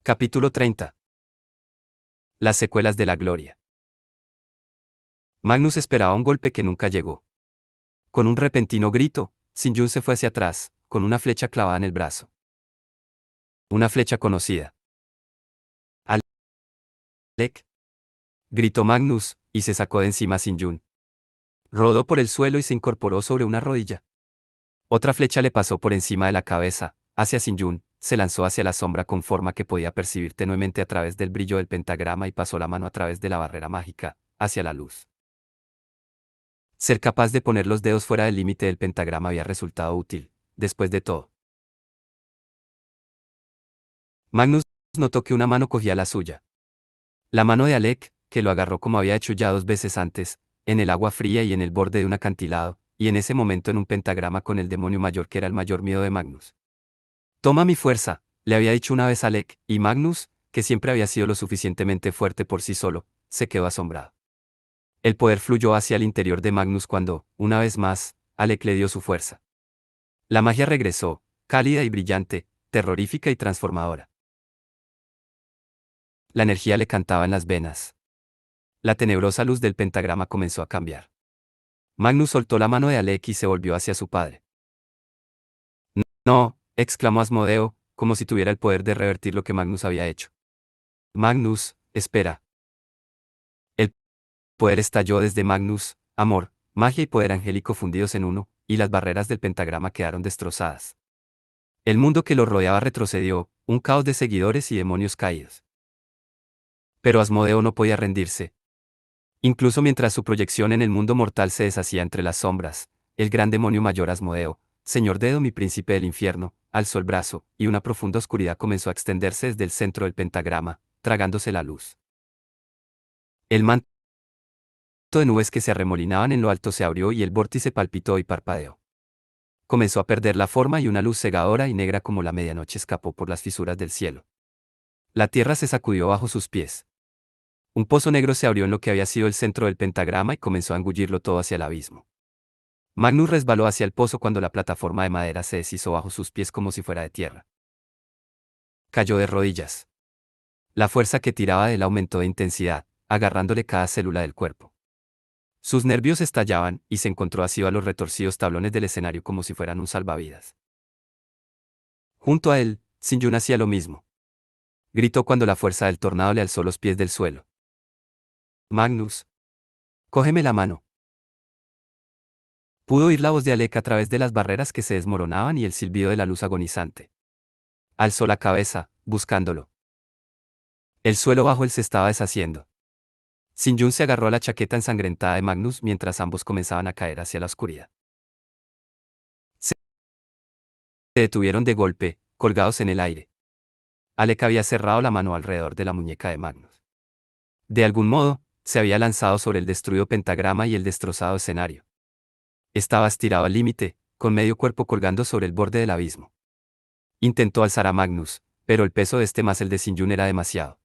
Capítulo 30. Las secuelas de la gloria. Magnus esperaba un golpe que nunca llegó. Con un repentino grito, Sinjun se fue hacia atrás, con una flecha clavada en el brazo. Una flecha conocida. «Alec», gritó Magnus, y se sacó de encima a Sinjun. Rodó por el suelo y se incorporó sobre una rodilla. Otra flecha le pasó por encima de la cabeza, hacia Sinjun, se lanzó hacia la sombra con forma que podía percibir tenuemente a través del brillo del pentagrama y pasó la mano a través de la barrera mágica, hacia la luz. Ser capaz de poner los dedos fuera del límite del pentagrama había resultado útil, después de todo. Magnus notó que una mano cogía la suya. La mano de Alec, que lo agarró como había hecho ya 2 veces antes, en el agua fría y en el borde de un acantilado, y en ese momento en un pentagrama con el demonio mayor que era el mayor miedo de Magnus. «Toma mi fuerza», le había dicho una vez Alec, y Magnus, que siempre había sido lo suficientemente fuerte por sí solo, se quedó asombrado. El poder fluyó hacia el interior de Magnus cuando, una vez más, Alec le dio su fuerza. La magia regresó, cálida y brillante, terrorífica y transformadora. La energía le cantaba en las venas. La tenebrosa luz del pentagrama comenzó a cambiar. Magnus soltó la mano de Alec y se volvió hacia su padre. «No», exclamó Asmodeo, como si tuviera el poder de revertir lo que Magnus había hecho. «Magnus, espera». El poder estalló desde Magnus, amor, magia y poder angélico fundidos en uno, y las barreras del pentagrama quedaron destrozadas. El mundo que lo rodeaba retrocedió, un caos de seguidores y demonios caídos. Pero Asmodeo no podía rendirse. Incluso mientras su proyección en el mundo mortal se deshacía entre las sombras, el gran demonio mayor Asmodeo, señor Dedo mi príncipe del infierno, alzó el brazo, y una profunda oscuridad comenzó a extenderse desde el centro del pentagrama, tragándose la luz. El manto de nubes que se arremolinaban en lo alto se abrió y el vórtice palpitó y parpadeó. Comenzó a perder la forma y una luz cegadora y negra como la medianoche escapó por las fisuras del cielo. La tierra se sacudió bajo sus pies. Un pozo negro se abrió en lo que había sido el centro del pentagrama y comenzó a engullirlo todo hacia el abismo. Magnus resbaló hacia el pozo cuando la plataforma de madera se deshizo bajo sus pies como si fuera de tierra. Cayó de rodillas. La fuerza que tiraba de él aumentó de intensidad, agarrándole cada célula del cuerpo. Sus nervios estallaban y se encontró así a los retorcidos tablones del escenario como si fueran un salvavidas. Junto a él, Sinjun hacía lo mismo. Gritó cuando la fuerza del tornado le alzó los pies del suelo. «Magnus, cógeme la mano». Pudo oír la voz de Alec a través de las barreras que se desmoronaban y el silbido de la luz agonizante. Alzó la cabeza, buscándolo. El suelo bajo él se estaba deshaciendo. Sinjun se agarró a la chaqueta ensangrentada de Magnus mientras ambos comenzaban a caer hacia la oscuridad. Se detuvieron de golpe, colgados en el aire. Alec había cerrado la mano alrededor de la muñeca de Magnus. De algún modo, se había lanzado sobre el destruido pentagrama y el destrozado escenario. Estaba estirado al límite, con medio cuerpo colgando sobre el borde del abismo. Intentó alzar a Magnus, pero el peso de este más el de Sinjun era demasiado.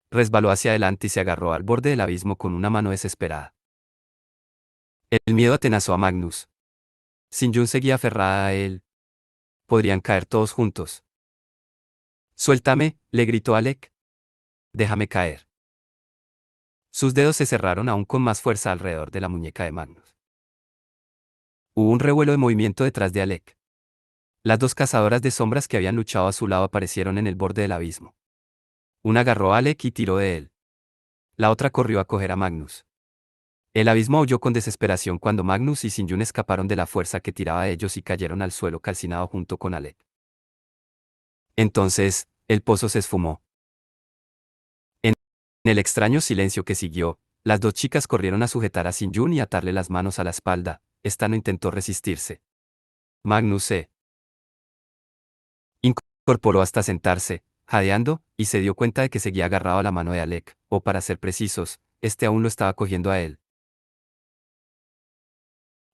Resbaló hacia adelante y se agarró al borde del abismo con una mano desesperada. El miedo atenazó a Magnus. Sinjun seguía aferrada a él. Podrían caer todos juntos. «Suéltame», le gritó Alec. «Déjame caer». Sus dedos se cerraron aún con más fuerza alrededor de la muñeca de Magnus. Hubo un revuelo de movimiento detrás de Alec. Las dos cazadoras de sombras que habían luchado a su lado aparecieron en el borde del abismo. Una agarró a Alec y tiró de él. La otra corrió a coger a Magnus. El abismo aulló con desesperación cuando Magnus y Sinjun escaparon de la fuerza que tiraba de ellos y cayeron al suelo calcinado junto con Alec. Entonces, el pozo se esfumó. En el extraño silencio que siguió, las dos chicas corrieron a sujetar a Sinjun y atarle las manos a la espalda. Esta no intentó resistirse. Magnus se incorporó hasta sentarse, jadeando, y se dio cuenta de que seguía agarrado a la mano de Alec, o para ser precisos, este aún lo estaba cogiendo a él.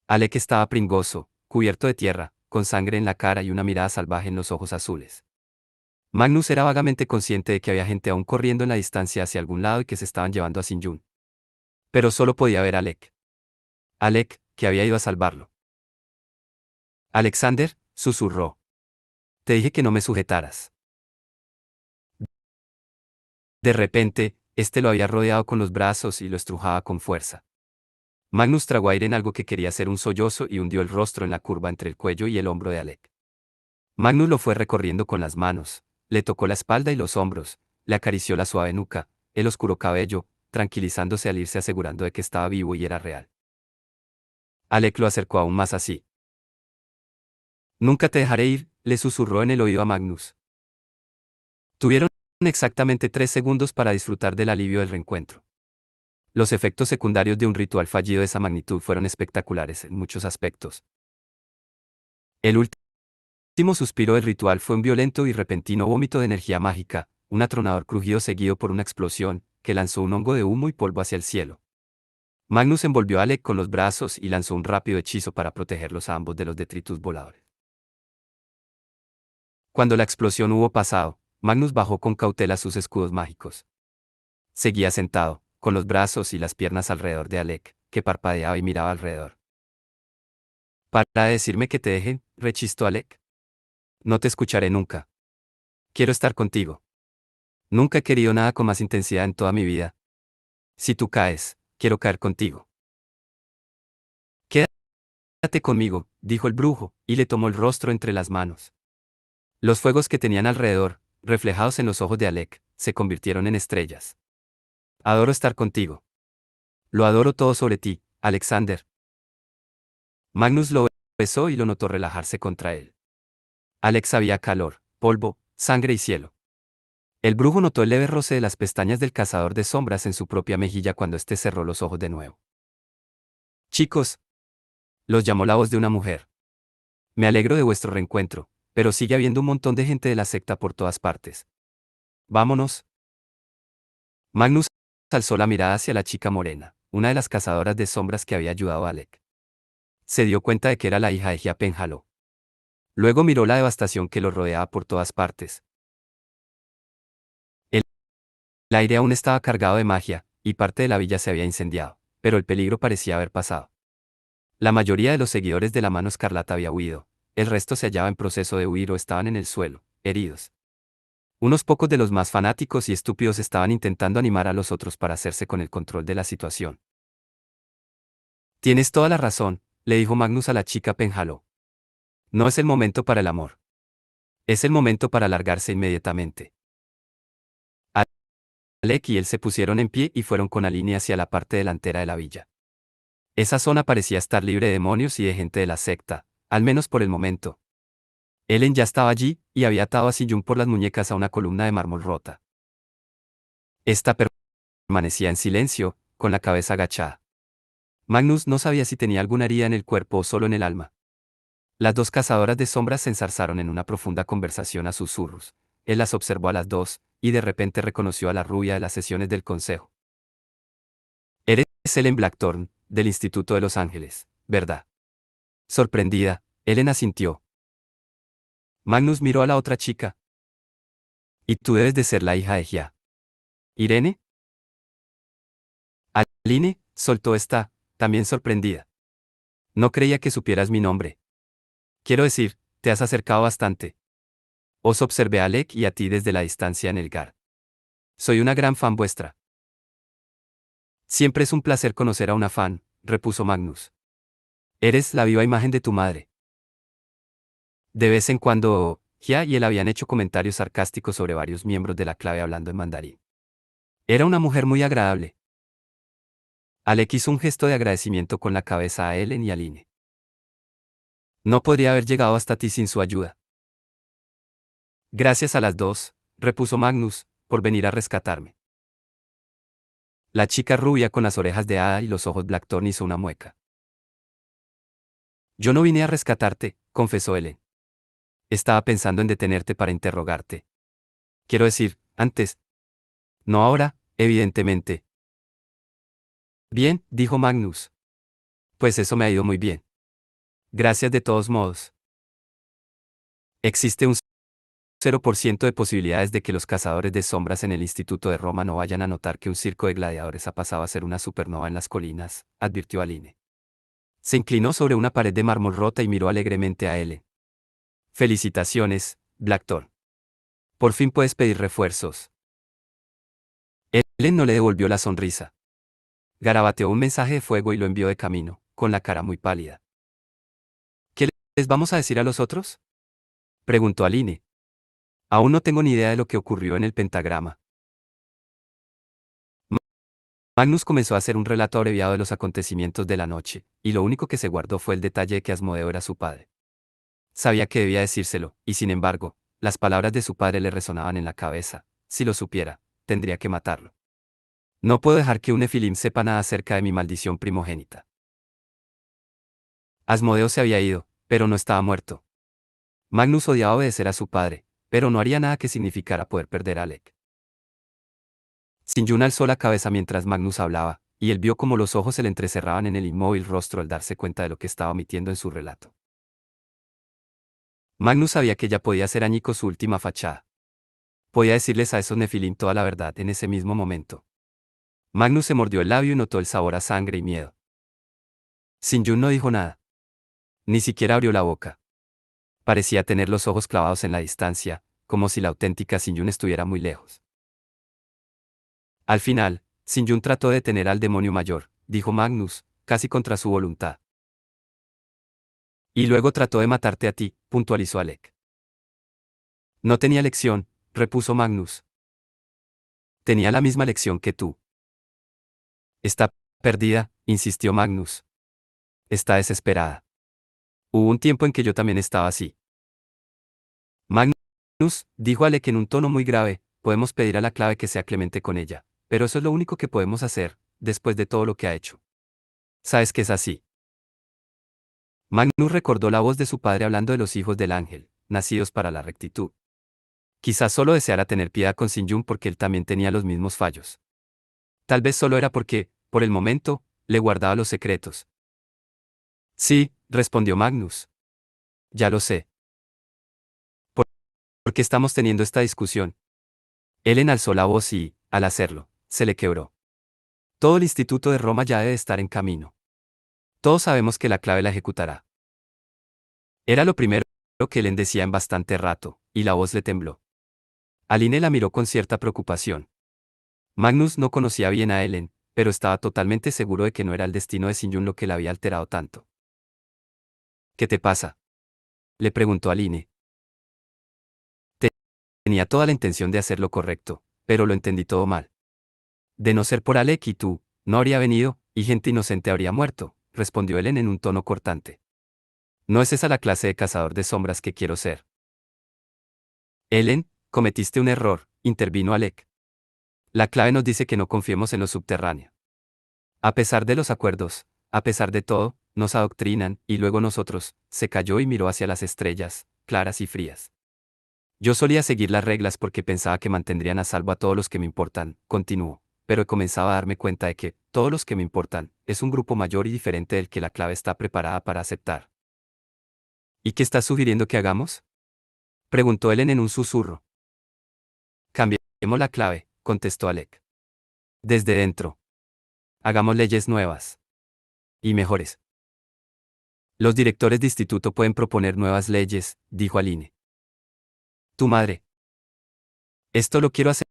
Alec estaba pringoso, cubierto de tierra, con sangre en la cara y una mirada salvaje en los ojos azules. Magnus era vagamente consciente de que había gente aún corriendo en la distancia hacia algún lado y que se estaban llevando a Sinjun. Pero solo podía ver a Alec. Alec, que había ido a salvarlo. «Alexander», susurró. «Te dije que no me sujetaras». De repente, este lo había rodeado con los brazos y lo estrujaba con fuerza. Magnus tragó aire en algo que quería ser un sollozo y hundió el rostro en la curva entre el cuello y el hombro de Alec. Magnus lo fue recorriendo con las manos, le tocó la espalda y los hombros, le acarició la suave nuca, el oscuro cabello, tranquilizándose al irse asegurando de que estaba vivo y era real. Alec lo acercó aún más así. Nunca te dejaré ir, le susurró en el oído a Magnus. Tuvieron exactamente 3 segundos para disfrutar del alivio del reencuentro. Los efectos secundarios de un ritual fallido de esa magnitud fueron espectaculares en muchos aspectos. El último suspiro del ritual fue un violento y repentino vómito de energía mágica, un atronador crujido seguido por una explosión, que lanzó un hongo de humo y polvo hacia el cielo. Magnus envolvió a Alec con los brazos y lanzó un rápido hechizo para protegerlos a ambos de los detritus voladores. Cuando la explosión hubo pasado, Magnus bajó con cautela sus escudos mágicos. Seguía sentado, con los brazos y las piernas alrededor de Alec, que parpadeaba y miraba alrededor. «Para decirme que te deje», rechistó Alec. «No te escucharé nunca. Quiero estar contigo. Nunca he querido nada con más intensidad en toda mi vida. Si tú caes, quiero caer contigo». «Quédate conmigo», dijo el brujo, y le tomó el rostro entre las manos. Los fuegos que tenían alrededor, reflejados en los ojos de Alec, se convirtieron en estrellas. «Adoro estar contigo. Lo adoro todo sobre ti, Alexander». Magnus lo besó y lo notó relajarse contra él. Alex sabía calor, polvo, sangre y cielo. El brujo notó el leve roce de las pestañas del cazador de sombras en su propia mejilla cuando éste cerró los ojos de nuevo. «Chicos», los llamó la voz de una mujer. «Me alegro de vuestro reencuentro, pero sigue habiendo un montón de gente de la secta por todas partes. Vámonos». Magnus alzó la mirada hacia la chica morena, una de las cazadoras de sombras que había ayudado a Alec. Se dio cuenta de que era la hija de Gia Penhallow. Luego miró la devastación que lo rodeaba por todas partes. El aire aún estaba cargado de magia, y parte de la villa se había incendiado, pero el peligro parecía haber pasado. La mayoría de los seguidores de la mano escarlata había huido, el resto se hallaba en proceso de huir o estaban en el suelo, heridos. Unos pocos de los más fanáticos y estúpidos estaban intentando animar a los otros para hacerse con el control de la situación. «Tienes toda la razón», le dijo Magnus a la chica Penhallow. «No es el momento para el amor. Es el momento para largarse inmediatamente». Alec y él se pusieron en pie y fueron con Aline hacia la parte delantera de la villa. Esa zona parecía estar libre de demonios y de gente de la secta, al menos por el momento. Ellen ya estaba allí, y había atado a Siyun por las muñecas a una columna de mármol rota. Esta permanecía en silencio, con la cabeza agachada. Magnus no sabía si tenía alguna herida en el cuerpo o solo en el alma. Las dos cazadoras de sombras se enzarzaron en una profunda conversación a susurros. Él las observó a las dos, y de repente reconoció a la rubia de las sesiones del consejo. «Eres Ellen Blackthorne, del Instituto de Los Ángeles, ¿verdad?». Sorprendida, Ellen asintió. Magnus miró a la otra chica. «Y tú debes de ser la hija de Gia. ¿Irene?». Aline, soltó esta, también sorprendida. «No creía que supieras mi nombre. Quiero decir, te has acercado bastante». Os observé a Alec y a ti desde la distancia en el GAR. Soy una gran fan vuestra. «Siempre es un placer conocer a una fan», repuso Magnus. «Eres la viva imagen de tu madre». De vez en cuando, Gia y él habían hecho comentarios sarcásticos sobre varios miembros de la clave hablando en mandarín. Era una mujer muy agradable. Alec hizo un gesto de agradecimiento con la cabeza a Ellen y a Aline. «No podría haber llegado hasta ti sin su ayuda». «Gracias a las dos», repuso Magnus, «por venir a rescatarme». La chica rubia con las orejas de hada y los ojos Blackthorne hizo una mueca. «Yo no vine a rescatarte», confesó Ellen. «Estaba pensando en detenerte para interrogarte. Quiero decir, antes. No ahora, evidentemente». «Bien», dijo Magnus. «Pues eso me ha ido muy bien. Gracias de todos modos». Existe un 0% de posibilidades de que los cazadores de sombras en el Instituto de Roma no vayan a notar que un circo de gladiadores ha pasado a ser una supernova en las colinas, advirtió Aline. Se inclinó sobre una pared de mármol rota y miró alegremente a Ellen. «Felicitaciones, Blackthorne. Por fin puedes pedir refuerzos». Ellen no le devolvió la sonrisa. Garabateó un mensaje de fuego y lo envió de camino, con la cara muy pálida. ¿Qué les vamos a decir a los otros? Preguntó Aline. Aún no tengo ni idea de lo que ocurrió en el pentagrama. Magnus comenzó a hacer un relato abreviado de los acontecimientos de la noche, y lo único que se guardó fue el detalle de que Asmodeo era su padre. Sabía que debía decírselo, y sin embargo, las palabras de su padre le resonaban en la cabeza. Si lo supiera, tendría que matarlo. No puedo dejar que un Nefilim sepa nada acerca de mi maldición primogénita. Asmodeo se había ido, pero no estaba muerto. Magnus odiaba obedecer a su padre, pero no haría nada que significara poder perder a Alec. Sinjun alzó la cabeza mientras Magnus hablaba, y él vio cómo los ojos se le entrecerraban en el inmóvil rostro al darse cuenta de lo que estaba omitiendo en su relato. Magnus sabía que ya podía hacer añicos su última fachada. Podía decirles a esos Nefilim toda la verdad en ese mismo momento. Magnus se mordió el labio y notó el sabor a sangre y miedo. Sinjun no dijo nada. Ni siquiera abrió la boca. Parecía tener los ojos clavados en la distancia, como si la auténtica Sinjun estuviera muy lejos. Al final, Sinjun trató de detener al demonio mayor, dijo Magnus, casi contra su voluntad. Y luego trató de matarte a ti, puntualizó Alec. No tenía lección, repuso Magnus. Tenía la misma lección que tú. Está perdida, insistió Magnus. Está desesperada. Hubo un tiempo en que yo también estaba así. Magnus, dijo Alec en un tono muy grave, podemos pedir a la clave que sea clemente con ella, pero eso es lo único que podemos hacer, después de todo lo que ha hecho. Sabes que es así. Magnus recordó la voz de su padre hablando de los hijos del ángel, nacidos para la rectitud. Quizás solo deseara tener piedad con Sinjun porque él también tenía los mismos fallos. Tal vez solo era porque, por el momento, le guardaba los secretos. Sí, respondió Magnus. Ya lo sé. ¿Por qué estamos teniendo esta discusión? Ellen alzó la voz y, al hacerlo, se le quebró. Todo el Instituto de Roma ya debe estar en camino. Todos sabemos que la clave la ejecutará. Era lo primero que Ellen decía en bastante rato, y la voz le tembló. Aline la miró con cierta preocupación. Magnus no conocía bien a Ellen, pero estaba totalmente seguro de que no era el destino de Sinjun lo que la había alterado tanto. ¿Qué te pasa? Le preguntó Aline. Tenía toda la intención de hacer lo correcto, pero lo entendí todo mal. De no ser por Alec y tú, no habría venido, y gente inocente habría muerto, respondió Ellen en un tono cortante. No es esa la clase de cazador de sombras que quiero ser. Ellen, cometiste un error, intervino Alec. La clave nos dice que no confiemos en lo subterráneo. A pesar de los acuerdos, a pesar de todo, nos adoctrinan, y luego nosotros, se cayó y miró hacia las estrellas, claras y frías. Yo solía seguir las reglas porque pensaba que mantendrían a salvo a todos los que me importan, continuó, pero he comenzado a darme cuenta de que, todos los que me importan, es un grupo mayor y diferente del que la clave está preparada para aceptar. ¿Y qué estás sugiriendo que hagamos? Preguntó Ellen en un susurro. Cambiemos la clave, contestó Alec. Desde dentro. Hagamos leyes nuevas. Y mejores. Los directores de instituto pueden proponer nuevas leyes, dijo Aline. Tu madre. Esto lo quiero hacer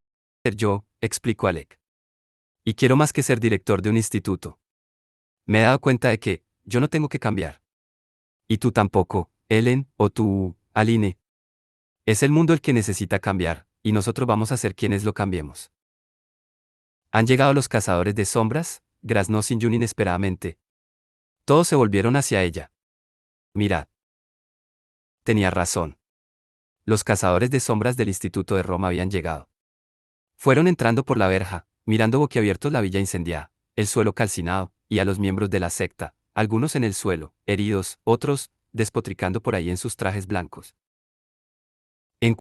yo, explicó Alec. Y quiero más que ser director de un instituto. Me he dado cuenta de que, yo no tengo que cambiar. Y tú tampoco, Ellen, o tú, Aline. Es el mundo el que necesita cambiar, y nosotros vamos a ser quienes lo cambiemos. ¿Han llegado los cazadores de sombras? Graznó Sinjun inesperadamente. Todos se volvieron hacia ella. Mirad. Tenía razón. Los cazadores de sombras del Instituto de Roma habían llegado. Fueron entrando por la verja, mirando boquiabiertos la villa incendiada, el suelo calcinado, y a los miembros de la secta, algunos en el suelo, heridos, otros, despotricando por ahí en sus trajes blancos. En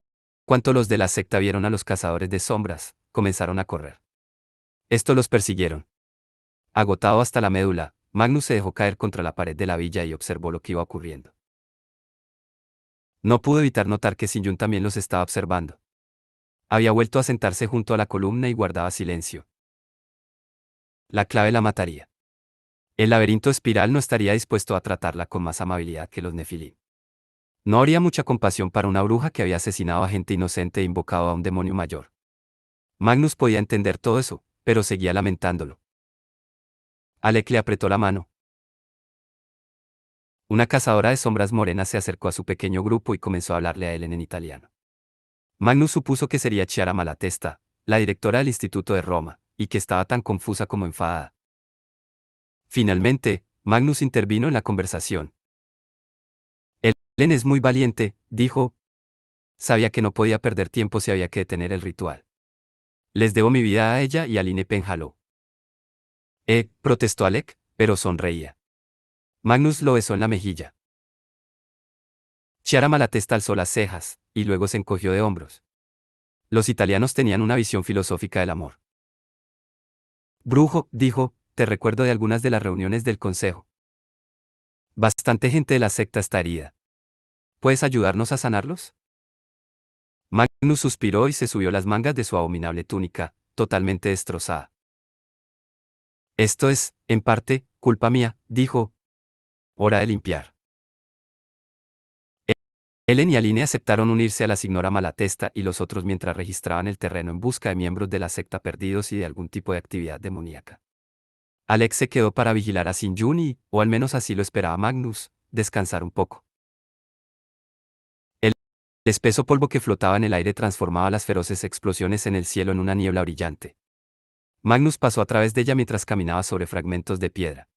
cuanto los de la secta vieron a los cazadores de sombras, comenzaron a correr. Estos los persiguieron. Agotado hasta la médula, Magnus se dejó caer contra la pared de la villa y observó lo que iba ocurriendo. No pudo evitar notar que Sinjun también los estaba observando. Había vuelto a sentarse junto a la columna y guardaba silencio. La clave la mataría. El laberinto espiral no estaría dispuesto a tratarla con más amabilidad que los Nefilim. No habría mucha compasión para una bruja que había asesinado a gente inocente e invocado a un demonio mayor. Magnus podía entender todo eso, pero seguía lamentándolo. Alec le apretó la mano. Una cazadora de sombras morenas se acercó a su pequeño grupo y comenzó a hablarle a Ellen en italiano. Magnus supuso que sería Chiara Malatesta, la directora del Instituto de Roma, y que estaba tan confusa como enfadada. Finalmente, Magnus intervino en la conversación. Ellen es muy valiente, dijo. Sabía que no podía perder tiempo si había que detener el ritual. Les debo mi vida a ella y a Line Penhallow. Protestó Alec, pero sonreía. Magnus lo besó en la mejilla. Chiara Malatesta alzó las cejas, y luego se encogió de hombros. Los italianos tenían una visión filosófica del amor. Brujo, dijo, te recuerdo de algunas de las reuniones del consejo. Bastante gente de la secta está herida. ¿Puedes ayudarnos a sanarlos? Magnus suspiró y se subió las mangas de su abominable túnica, totalmente destrozada. Esto es, en parte, culpa mía, dijo. Hora de limpiar. Ellen y Aline aceptaron unirse a la señora Malatesta y los otros mientras registraban el terreno en busca de miembros de la secta perdidos y de algún tipo de actividad demoníaca. Alex se quedó para vigilar a Sin-Jun y, o al menos así lo esperaba Magnus, descansar un poco. El espeso polvo que flotaba en el aire transformaba las feroces explosiones en el cielo en una niebla brillante. Magnus pasó a través de ella mientras caminaba sobre fragmentos de piedra.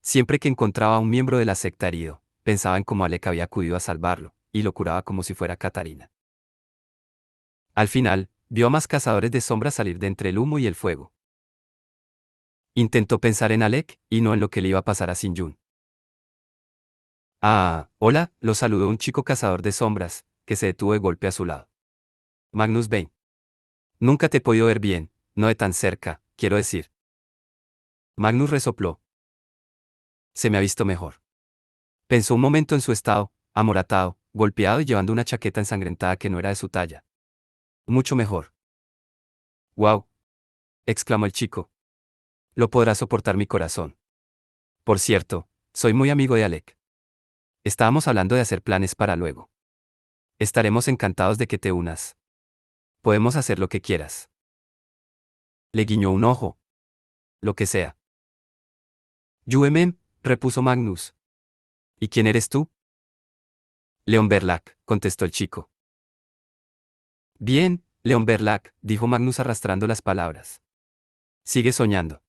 Siempre que encontraba a un miembro de la secta herido, pensaba en cómo Alec había acudido a salvarlo, y lo curaba como si fuera Catarina. Al final, vio a más cazadores de sombras salir de entre el humo y el fuego. Intentó pensar en Alec, y no en lo que le iba a pasar a Sin-Jun. Ah, hola, lo saludó un chico cazador de sombras, que se detuvo de golpe a su lado. Magnus Bane. Nunca te he podido ver bien, no de tan cerca, quiero decir. Magnus resopló. Se me ha visto mejor. Pensó un momento en su estado, amoratado, golpeado y llevando una chaqueta ensangrentada que no era de su talla. Mucho mejor. ¡Wow! Exclamó el chico. Lo podrá soportar mi corazón. Por cierto, soy muy amigo de Alec. Estábamos hablando de hacer planes para luego. Estaremos encantados de que te unas. Podemos hacer lo que quieras. Le guiñó un ojo. Lo que sea. Yuemem, repuso Magnus. ¿Y quién eres tú? Leon Verlac, contestó el chico. Bien, Leon Verlac, dijo Magnus arrastrando las palabras. Sigue soñando.